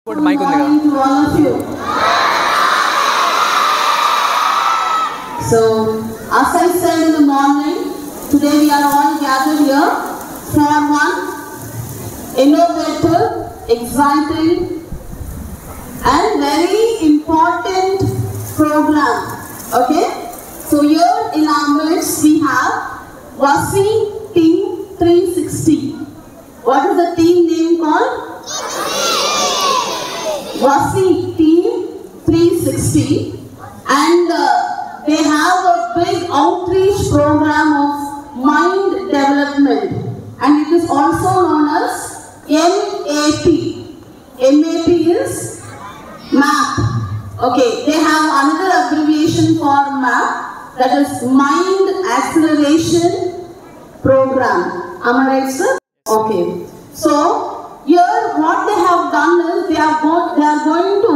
Good mic on to all of you. So, as I said in the morning, today we are all gathered here for one innovative, exciting and very important program. Okay? So here in our midst we have Vasi Team 360. What is the team name called? Vasi Team 360, and they have a big outreach program of mind development, and it is also known as MAP. MAP is MAP. Okay, they have another abbreviation for MAP, that is Mind Acceleration Program. Am I right, sir? Okay. So here what they have done is they are going to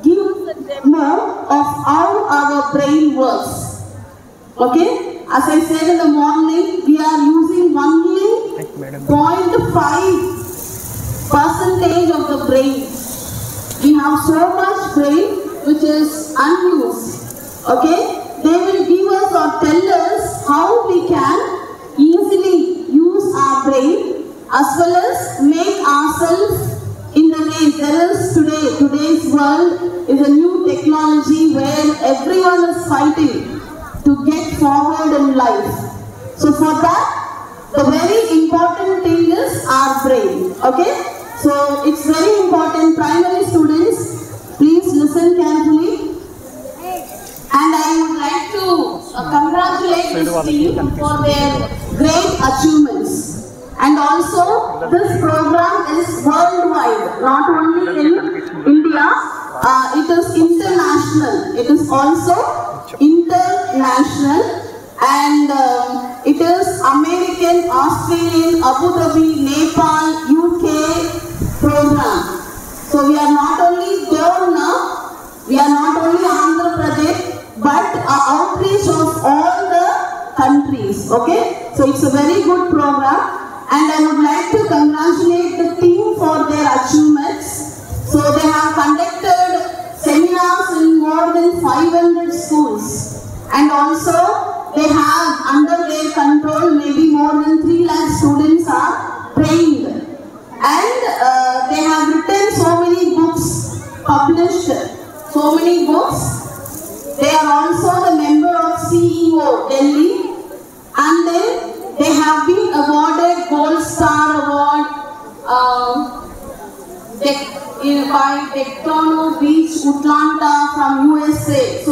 give us a demo of how our brain works. Okay? As I said in the morning, we are using only 0.5% of the brain. We have so much brain which is unused. Okay? They will give us or tell us how we can easily use our brain as well as make ourselves in the race. There is today's world is a new technology where everyone is fighting to get forward in life. So for that, the very important thing is our brain. Okay? So it's very important. Primary students, please listen carefully. And I would like to congratulate this team for their great achievements. And also, this program is worldwide, not only in India, it is international. It is also international, and it is American, Australian, Abu Dhabi, Nepal, UK program. So we are not only Governor, we are not only Andhra Pradesh, but outreach of all the countries. Okay, so it's a very good program. And I would like to congratulate the team for their achievements. So they have conducted seminars in more than 500 schools. And also they have under their control maybe more than 3 lakh students are trained. And they have written so many books, published so many books. They are also the member of CEO Delhi. And then they have been awarded Gold Star Award by Tectono Beach, Atlanta from USA. So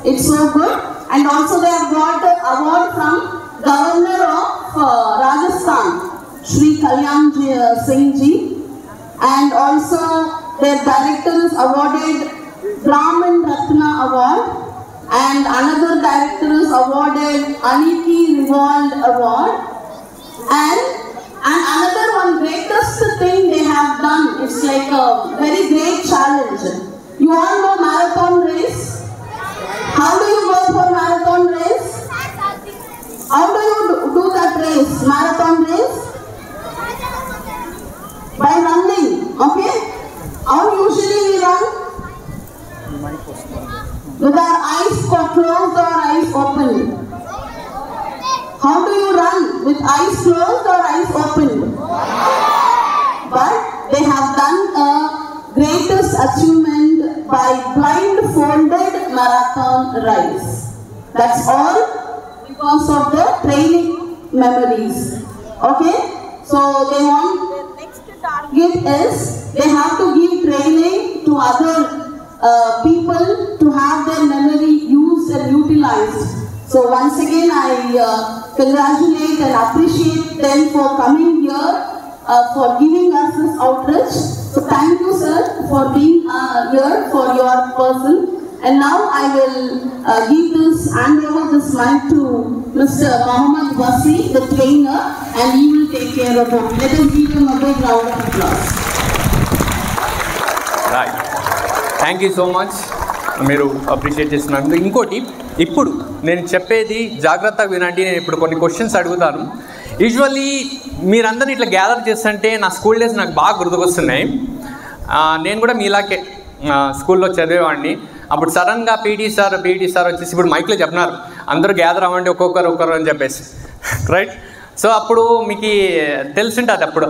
it's so good. And also they have got an award from Governor of Rajasthan, Shri Kalyan Singh Ji. And also their director is awarded Brahman Ratna Award. And another director is awarded Aniki Revolt Award. And another one greatest thing they have done, it's like a very great challenge. You all know marathon race? How do you go for marathon race? How do you do that race, marathon race? By running, okay? How usually we run? With our eyes closed or eyes open? How do you run? With eyes closed or eyes open? But they have done a greatest achievement by blindfolded marathon race. That's all because of the training memories. Okay? So they want, their next target is they have to give training to other people to have their memory used and utilized. So once again I congratulate and appreciate them for coming here, for giving us this outreach. So thank you sir for being here for your person. And now I will hand over this mic to Mr. Mohammed Vasi, the trainer, and he will take care of it. Let us give him a big round of applause. Right. Thank you so much, మీరు appreciate చేస్తున్నారు. ఇంకోటి, ఇప్పుడు నేను చెప్పేది జాగ్రత్తగా వినండి. నేను ఇప్పుడు కొన్ని క్వశ్చన్స్ అడుగుతాను. యూజువల్లీ మీరందరినీ ఇట్లా గ్యాదర్ చేస్తుంటే నా స్కూల్ డేస్ నాకు బాగా గుర్తుకొస్తున్నాయి. నేను కూడా మీలాగే స్కూల్లో చదివేవాడిని. అప్పుడు సడన్గా పీటీ సార్ వచ్చేసి ఇప్పుడు మైక్లో చెప్పినారు, అందరూ గ్యాదర్ అవ్వండి ఒక్కొక్కరు అని చెప్పేసి, రైట్? సో అప్పుడు మీకు తెలిసింటుంది అప్పుడు,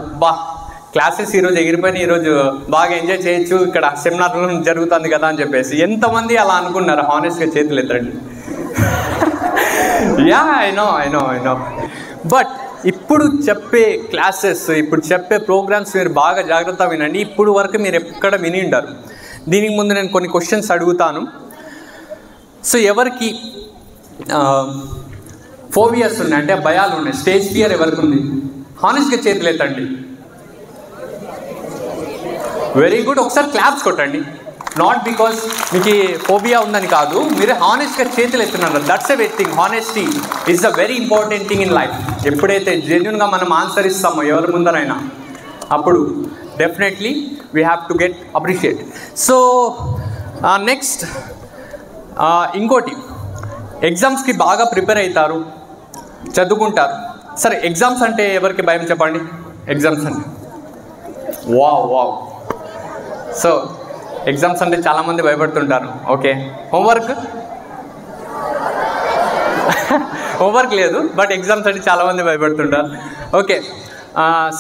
క్లాసెస్ ఈరోజు ఎగిరిపోయిన, ఈరోజు బాగా ఎంజాయ్ చేయొచ్చు, ఇక్కడ సెమినార్ జరుగుతుంది కదా అని చెప్పేసి. ఎంతమంది అలా అనుకున్నారు? హానెస్ట్గా చేతులు ఎత్తండి. Yeah I know. బట్ ఇప్పుడు చెప్పే క్లాసెస్, ఇప్పుడు చెప్పే ప్రోగ్రామ్స్ మీరు బాగా జాగ్రత్తగా వినండి. ఇప్పుడు వరకు మీరు ఎక్కడ విని ఉంటారు. దీనికి ముందు నేను కొన్ని క్వశ్చన్స్ అడుగుతాను. సో ఎవరికి ఫోబియాస్ ఉన్నాయి, అంటే భయాలు ఉన్నాయి, స్టేజ్ ఫియర్ ఎవరికి ఉంది? హానెస్ట్గా చేతులు ఎత్తండి. Very good. ఒకసారి క్లాప్స్ కొట్టండి. నాట్ బికాస్ మీకు ఫోబియా ఉందని కాదు, మీరు హానెస్ట్గా చేతులు ఎత్తున్నారు. That's a very thing. Honesty is a very important thing in life. ఎప్పుడైతే జెన్యున్గా మనం ఆన్సర్ ఇస్తామో ఎవరి ముందరైనా, అప్పుడు definitely we have to get appreciate. So next ఇంకోటి, ఎగ్జామ్స్కి బాగా ప్రిపేర్ అవుతారు, చదువుకుంటారు. సరే, ఎగ్జామ్స్ అంటే ఎవరికి భయం చెప్పండి? ఎగ్జామ్స్ అంటే వావ్. సో ఎగ్జామ్స్ అంటే చాలామంది భయపడుతుంటారు. ఓకే, హోంవర్క్ లేదు, బట్ ఎగ్జామ్స్ అంటే చాలామంది భయపడుతుంటారు. ఓకే,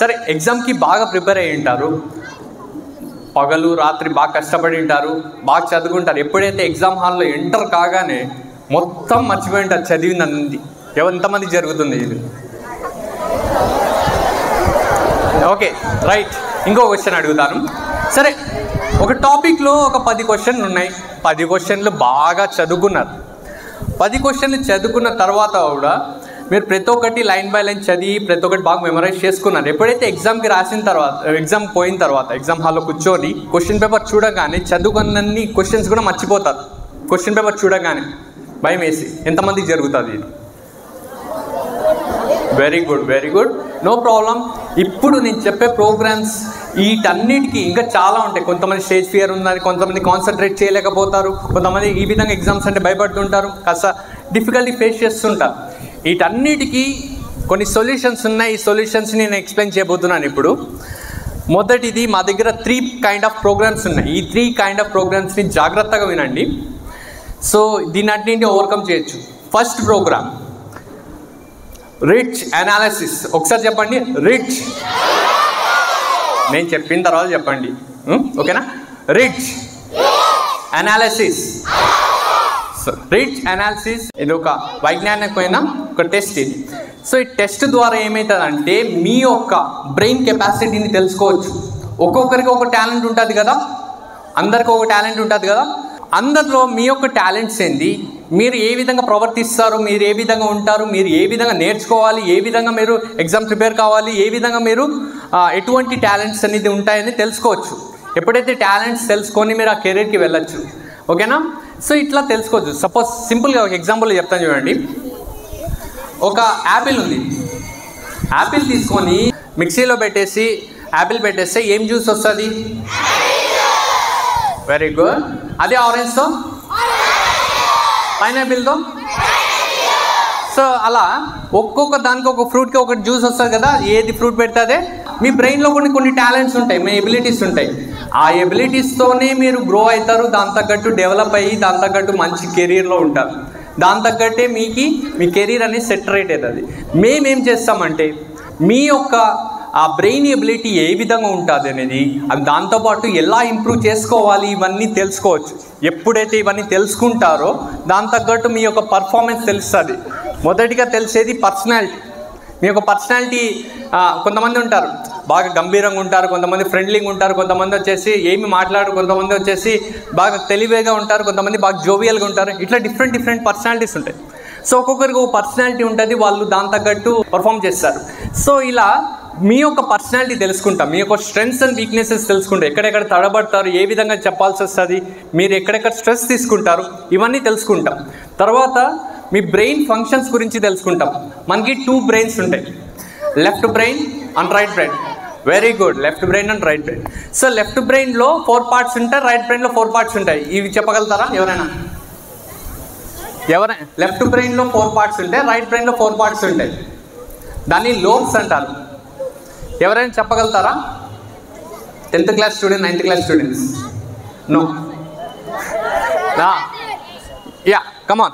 సరే, ఎగ్జామ్కి బాగా ప్రిపేర్ అయ్యి ఉంటారు, పగలు రాత్రి బాగా కష్టపడి ఉంటారు, బాగా చదువుకుంటారు. ఎప్పుడైతే ఎగ్జామ్ హాల్లో ఎంటర్ కాగానే మొత్తం మర్చిపోయి ఉంటారు చదివింది. ఎంతమంది జరుగుతుంది ఇది? Okay, right. ఇంకో క్వశ్చన్ అడుగుతాను. సరే, ఒక టాపిక్లో ఒక 10 క్వశ్చన్లు ఉన్నాయి. 10 క్వశ్చన్లు బాగా చదువుకున్నారు. 10 క్వశ్చన్లు చదువుకున్న తర్వాత కూడా మీరు ప్రతి ఒక్కటి లైన్ బై లైన్ చదివి ప్రతి ఒక్కటి బాగా మెమరైజ్ చేసుకున్నారు. ఎప్పుడైతే ఎగ్జామ్కి రాసిన తర్వాత, ఎగ్జామ్ పోయిన తర్వాత, ఎగ్జామ్ హాల్లో కూర్చొని క్వశ్చన్ పేపర్ చూడగానే చదువుకున్నన్ని క్వశ్చన్స్ కూడా మర్చిపోతారు. క్వశ్చన్ పేపర్ చూడగానే భయం వేసి. ఎంతమందికి జరుగుతుంది ఇది? Very good. No problem. ఇప్పుడు నేను చెప్పే ప్రోగ్రామ్స్ వీటన్నిటికీ ఇంకా చాలా ఉంటాయి. కొంతమంది స్టేజ్ ఫియర్ ఉందని, కొంతమంది కాన్సన్ట్రేట్ చేయలేకపోతారు, కొంతమంది ఈ విధంగా ఎగ్జామ్స్ అంటే భయపడుతుంటారు, కాస్త డిఫికల్టీ ఫేస్ చేస్తుంటారు. వీటన్నిటికీ కొన్ని సొల్యూషన్స్ ఉన్నాయి. ఈ సొల్యూషన్స్ నేను ఎక్స్ప్లెయిన్ చేయబోతున్నాను ఇప్పుడు. మొదటిది, మా దగ్గర 3 కైండ్ ఆఫ్ ప్రోగ్రామ్స్ ఉన్నాయి. ఈ 3 కైండ్ ఆఫ్ ప్రోగ్రామ్స్ని జాగ్రత్తగా వినండి. సో దీని అన్నింటినీ ఓవర్కమ్ చేయొచ్చు. First programme rich analysis. ఒకసారి చెప్పండి, రిచ్. నేను చెప్పిన తర్వాత చెప్పండి, ఓకేనా? Rich analysis. రిచ్ అనాలిసిస్ ఇది ఒక వైజ్ఞానికమైన ఒక టెస్ట్ ఇది. సో ఈ టెస్ట్ ద్వారా ఏమవుతుందంటే మీ యొక్క బ్రెయిన్ కెపాసిటీని తెలుసుకోవచ్చు. ఒక్కొక్కరికి ఒక టాలెంట్ ఉంటుంది కదా, అందరికి ఒక టాలెంట్ ఉంటుంది కదా. అందరిలో మీ యొక్క టాలెంట్స్ ఏంది, మీరు ఏ విధంగా ప్రవర్తిస్తారు, మీరు ఏ విధంగా ఉంటారు, మీరు ఏ విధంగా నేర్చుకోవాలి, ఏ విధంగా మీరు ఎగ్జామ్ ప్రిపేర్ కావాలి, ఏ విధంగా మీరు ఎటువంటి టాలెంట్స్ అనేది ఉంటాయని తెలుసుకోవచ్చు. ఎప్పుడైతే టాలెంట్స్ తెలుసుకొని మీరు ఆ కెరీర్కి వెళ్ళచ్చు. ఓకేనా? సో ఇట్లా తెలుసుకోవచ్చు. సపోజ్ సింపుల్గా ఒక ఎగ్జాంపుల్ చెప్తాను చూడండి. ఒక యాపిల్ ఉంది. యాపిల్ తీసుకొని మిక్సీలో పెట్టేసి యాపిల్ పెట్టేస్తే ఏం జ్యూస్ వస్తుంది? Very good. అదే ఆరెంజ్తో, పైనాపిల్తో. సో అలా ఒక్కొక్క దానికి ఒక ఫ్రూట్కి ఒక జ్యూస్ వస్తుంది కదా. ఏది ఫ్రూట్ పెడితే అదే. మీ బ్రెయిన్లో కొన్ని టాలెంట్స్ ఉంటాయి, మీ ఎబిలిటీస్ ఉంటాయి. ఆ ఎబిలిటీస్తోనే మీరు గ్రో అవుతారు, దాని తగ్గట్టు డెవలప్ అయ్యి దాని తగ్గట్టు మంచి కెరీర్లో ఉంటారు. దాని తగ్గట్టే మీ కెరీర్ అనేది సెట్ రేట్ అవుతుంది. మేమేం చేస్తామంటే మీ యొక్క ఆ బ్రెయిన్ ఎబిలిటీ ఏ విధంగా ఉంటుంది అనేది, దాంతోపాటు ఎలా ఇంప్రూవ్ చేసుకోవాలి ఇవన్నీ తెలుసుకోవచ్చు. ఎప్పుడైతే ఇవన్నీ తెలుసుకుంటారో దాని తగ్గట్టు మీ యొక్క పర్ఫార్మెన్స్ తెలుస్తుంది. మొదటిగా తెలిసేది పర్సనాలిటీ. మీ యొక్క పర్సనాలిటీ, కొంతమంది ఉంటారు బాగా గంభీరంగా ఉంటారు, కొంతమంది ఫ్రెండ్లీగా ఉంటారు, కొంతమంది వచ్చేసి ఏమి మాట్లాడరు, కొంతమంది వచ్చేసి బాగా తెలివిగా ఉంటారు, కొంతమంది బాగా జోవియల్గా ఉంటారు. ఇట్లా డిఫరెంట్ పర్సనాలిటీస్ ఉంటాయి. సో ఒక్కొక్కరికి ఒక పర్సనాలిటీ ఉంటుంది, వాళ్ళు దాని తగ్గట్టు పర్ఫామ్ చేస్తారు. సో ఇలా మీ యొక్క పర్సనాలిటీ తెలుసుకుంటాం, మీ యొక్క స్ట్రెంగ్స్ అండ్ వీక్నెసెస్ తెలుసుకుంటాం, ఎక్కడెక్కడ తడబడతారు, ఏ విధంగా చెప్పాల్సి వస్తుంది, మీరు ఎక్కడెక్కడ స్ట్రెస్ తీసుకుంటారు, ఇవన్నీ తెలుసుకుంటాం. తర్వాత మీ బ్రెయిన్ ఫంక్షన్స్ గురించి తెలుసుకుంటాం. మనకి 2 బ్రెయిన్స్ ఉంటాయి, left brain and right brain. Very good, left brain and right brain. So left బ్రెయిన్లో 4 పార్ట్స్ ఉంటాయి, రైట్ బ్రెయిన్లో 4 పార్ట్స్ ఉంటాయి. ఇవి చెప్పగలుగుతారా ఎవరైనా? లెఫ్ట్ బ్రెయిన్లో 4 పార్ట్స్ ఉంటాయి, రైట్ బ్రెయిన్లో 4 పార్ట్స్ ఉంటాయి. దాన్ని లోబ్స్ అంటారు. ఎవరైనా చెప్పగలుగుతారా? 10th class student, 9th class students? No. Yeah, come on.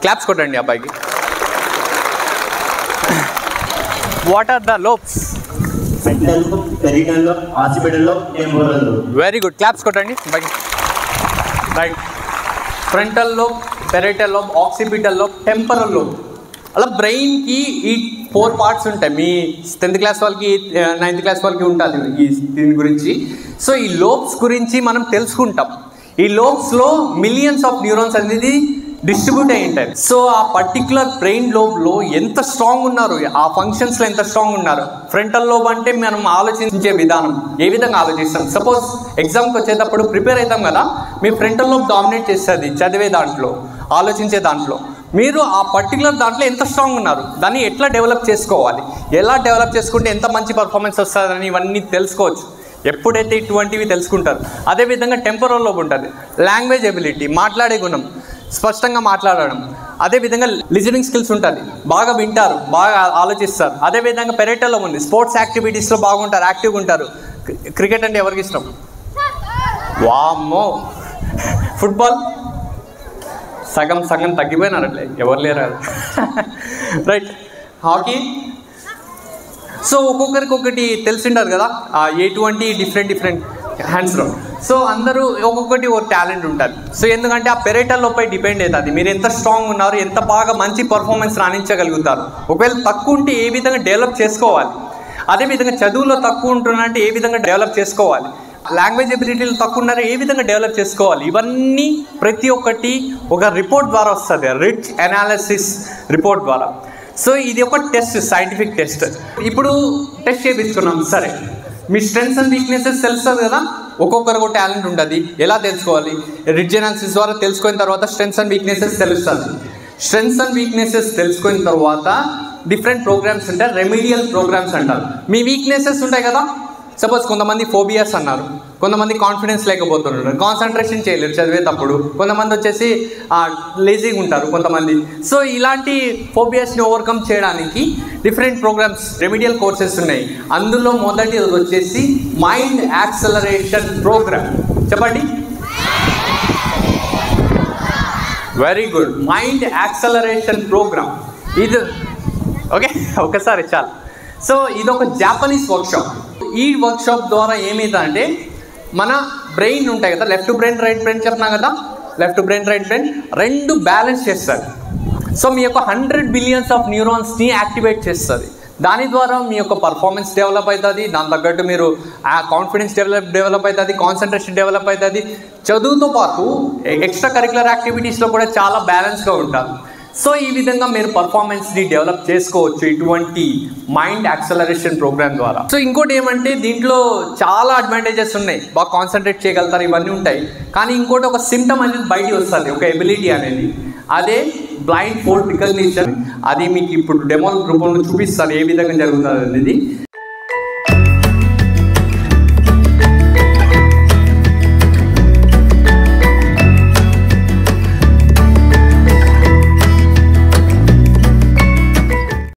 Claps కొట్టండి అబ్బాయికి. What are the lobes? Frontal lobe, parietal lobe, occipital lobe, temporal lobe. Very good. Claps కొట్టండి అబ్బాయికి. Right. Frontal lobe, parietal lobe, occipital lobe, temporal lobe. అలా బ్రెయిన్కి ఈ 4 parts ఉంటాయి. మీ 10th class వాళ్ళకి 9th class వాళ్ళకి ఉంటుంది ఈ దీని గురించి. సో ఈ లోబ్స్ గురించి మనం తెలుసుకుంటాం. ఈ లోబ్స్లో మిలియన్స్ ఆఫ్ న్యూరాన్స్ అనేది డిస్ట్రిబ్యూట్ అయి ఉంటాయి. సో ఆ పర్టికులర్ బ్రెయిన్ లోబ్లో ఎంత స్ట్రాంగ్ ఉన్నారు, ఆ ఫంక్షన్స్లో ఎంత స్ట్రాంగ్ ఉన్నారు. ఫ్రంటల్ లోబ్ అంటే మనం ఆలోచించే విధానం, ఏ విధంగా ఆలోచిస్తాం. సపోజ్ ఎగ్జామ్కి వచ్చేటప్పుడు ప్రిపేర్ అవుతాం కదా, మీ ఫ్రంటల్ లోబ్ డామినేట్ చేస్తుంది చదివే దాంట్లో, ఆలోచించే దాంట్లో. మీరు ఆ పర్టికులర్ దాంట్లో ఎంత స్ట్రాంగ్ ఉన్నారు, దాన్ని ఎట్లా డెవలప్ చేసుకోవాలి, ఎలా డెవలప్ చేసుకుంటే ఎంత మంచి పర్ఫార్మెన్స్ వస్తుందని ఇవన్నీ తెలుసుకోవచ్చు ఎప్పుడైతే ఇటువంటివి తెలుసుకుంటారు. అదేవిధంగా టెంపరల్ లోబ్ ఉంటుంది, లాంగ్వేజ్ ఎబిలిటీ, మాట్లాడే గుణం, స్పష్టంగా మాట్లాడడం. అదేవిధంగా లిజనింగ్ స్కిల్స్ ఉంటుంది, బాగా వింటారు, బాగా ఆలోచిస్తారు. అదేవిధంగా పెరైటల్ లోబ్ ఉంది, స్పోర్ట్స్ యాక్టివిటీస్లో బాగుంటారు, యాక్టివ్గా ఉంటారు. క్రికెట్ అంటే ఎవరికి ఇష్టం? వామ్మో, ఫుట్బాల్ సగం సగం తగ్గిపోయినారు, అట్లే ఎవరు లేరు. Right, hockey. సో ఒక్కొక్కరికి ఒకటి తెలిసింటారు కదా, ఎటువంటి డిఫరెంట్ హ్యాండ్స్లో. సో అందరూ ఒక్కొక్కటి ఒక టాలెంట్ ఉంటుంది. సో ఎందుకంటే ఆ పెరైటల్ లోపై డిపెండ్ అవుతుంది, మీరు ఎంత స్ట్రాంగ్ ఉన్నారు, ఎంత బాగా మంచి పర్ఫార్మెన్స్ రాణించగలుగుతారు. ఒకవేళ తక్కువ ఉంటే ఏ విధంగా డెవలప్ చేసుకోవాలి, అదేవిధంగా చదువులో తక్కువ ఉంటున్నారంటే ఏ విధంగా డెవలప్ చేసుకోవాలి, లాంగ్వేజ్ ఎబిలిటీలు తక్కువ ఉన్నారో ఏ విధంగా డెవలప్ చేసుకోవాలి. ఇవన్నీ ప్రతి ఒక్కటి ఒక రిపోర్ట్ ద్వారా వస్తుంది, రిచ్ అనాలిసిస్ రిపోర్ట్ ద్వారా. సో ఇది ఒక టెస్ట్, సైంటిఫిక్ టెస్ట్. ఇప్పుడు టెస్ట్ చేయించుకున్నాం, సరే మీ స్ట్రెంగ్స్ అండ్ వీక్నెసెస్ తెలుస్తుంది కదా, ఒక్కొక్కరికి ఒక టాలెంట్ ఉంటుంది. ఎలా తెలుసుకోవాలి? రిచ్ అనాలిసిస్ ద్వారా తెలుసుకున్న తర్వాత స్ట్రెంగ్స్ అండ్ వీక్నెసెస్ తెలుస్తుంది. స్ట్రెంగ్స్ అండ్ వీక్నెసెస్ తెలుసుకున్న తర్వాత డిఫరెంట్ ప్రోగ్రామ్స్ ఉంటాయి, రెమెడియల్ ప్రోగ్రామ్స్ అంటారు. మీ వీక్నెసెస్ ఉంటాయి కదా, సపోజ్ కొంతమంది ఫోబియాస్ అన్నారు, కొంతమంది కాన్ఫిడెన్స్ లేకపోతున్నారు, కాన్సన్ట్రేషన్ చేయలేరు చదివేటప్పుడు, కొంతమంది వచ్చేసి లేజీగా ఉంటారు కొంతమంది. సో ఇలాంటి ఫోబియాస్ని ఓవర్కమ్ చేయడానికి డిఫరెంట్ ప్రోగ్రామ్స్, రెమెడియల్ కోర్సెస్ ఉన్నాయి. అందులో మొదటిది వచ్చేసి మైండ్ యాక్సలరేషన్ ప్రోగ్రామ్. చెప్పండి. Very good, mind acceleration programme. ఇది ఓకే, ఒకసారి చాలు. సో ఇది ఒక జాపనీస్ వర్క్షాప్. ఈ వర్క్షాప్ ద్వారా ఏమవుతుందంటే మన బ్రెయిన్ ఉంటాయి కదా, లెఫ్ట్ బ్రెయిన్ రైట్ బ్రెయిన్ చెప్తున్నా కదా, లెఫ్ట్ బ్రెయిన్ రైట్ బ్రెయిన్ రెండు బ్యాలెన్స్ చేస్తారు. సో మీ యొక్క 100 బిలియన్స్ ఆఫ్ న్యూరాన్స్ని యాక్టివేట్ చేస్తుంది. దాని ద్వారా మీ యొక్క పర్ఫార్మెన్స్ డెవలప్ అవుతుంది, దాని తగ్గట్టు మీరు ఆ కాన్ఫిడెన్స్ డెవలప్ అవుతుంది, కాన్సన్ట్రేషన్ డెవలప్ అవుతుంది. చదువుతో పాటు ఎక్స్ట్రా కరిక్యులర్ యాక్టివిటీస్లో కూడా చాలా బ్యాలెన్స్గా ఉంటారు. సో ఈ విధంగా మీరు పర్ఫార్మెన్స్ని డెవలప్ చేసుకోవచ్చు ఇటువంటి మైండ్ యాక్సలరేషన్ ప్రోగ్రామ్ ద్వారా. సో ఇంకోటి ఏమంటే దీంట్లో చాలా అడ్వాంటేజెస్ ఉన్నాయి, బాగా కాన్సన్ట్రేట్ చేయగలుగుతారు, ఇవన్నీ ఉంటాయి. కానీ ఇంకోటి ఒక సిమ్టమ్ అనేది బయటికి వస్తుంది, ఒక ఎబిలిటీ అనేది, అదే బ్లైండ్ ఫోల్డ్ రికగ్నిషన్. అది మీకు ఇప్పుడు డెమో రూపంలో చూపిస్తాను ఏ విధంగా జరుగుతుంది అనేది.